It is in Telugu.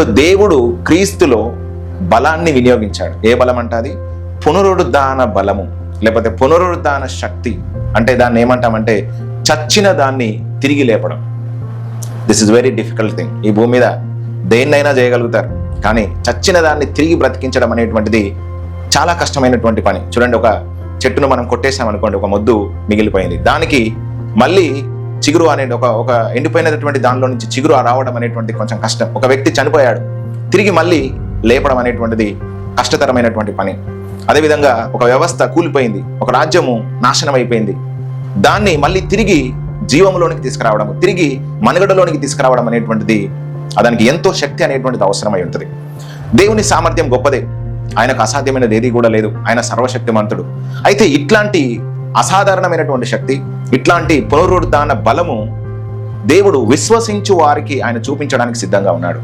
ఇప్పుడు దేవుడు క్రీస్తులో బలాన్ని వినియోగించాడు. ఏ బలం అంటే అది పునరుద్ధాన బలము, లేకపోతే పునరుద్ధాన శక్తి. అంటే దాన్ని ఏమంటామంటే చచ్చిన దాన్ని తిరిగి లేపడం. This is very difficult thing. ఈ భూమి మీద దేన్నైనా చేయగలుగుతారు, కానీ చచ్చిన దాన్ని తిరిగి బ్రతికించడం అనేటువంటిది చాలా కష్టమైనటువంటి పని. చూడండి, ఒక చెట్టును మనం కొట్టేసామనుకోండి, ఒక మొద్దు మిగిలిపోయింది, దానికి మళ్ళీ చిగురు అనేది ఒక ఎండిపోయినటువంటి దానిలో నుంచి చిగురు రావడం అనేటువంటి కొంచెం కష్టం. ఒక వ్యక్తి చనిపోయాడు, తిరిగి మళ్ళీ లేపడం అనేటువంటిది కష్టతరమైనటువంటి పని. అదేవిధంగా ఒక వ్యవస్థ కూలిపోయింది, ఒక రాజ్యము నాశనం అయిపోయింది, దాన్ని మళ్ళీ తిరిగి జీవంలోనికి తీసుకురావడం, తిరిగి మనుగడలోనికి తీసుకురావడం అనేటువంటిది దానికి ఎంతో శక్తి అనేటువంటిది అవసరమై ఉంటుంది. దేవుని సామర్థ్యం గొప్పదే, ఆయనకు అసాధ్యమైనది ఏది కూడా లేదు, ఆయన సర్వశక్తిమంతుడు. అయితే ఇట్లాంటి అసాధారణమైనటువంటి శక్తి, ఇట్లాంటి పునరుద్ధాన బలము దేవుడు విశ్వసించు వారికి ఆయన చూపించడానికి సిద్ధంగా ఉన్నాడు.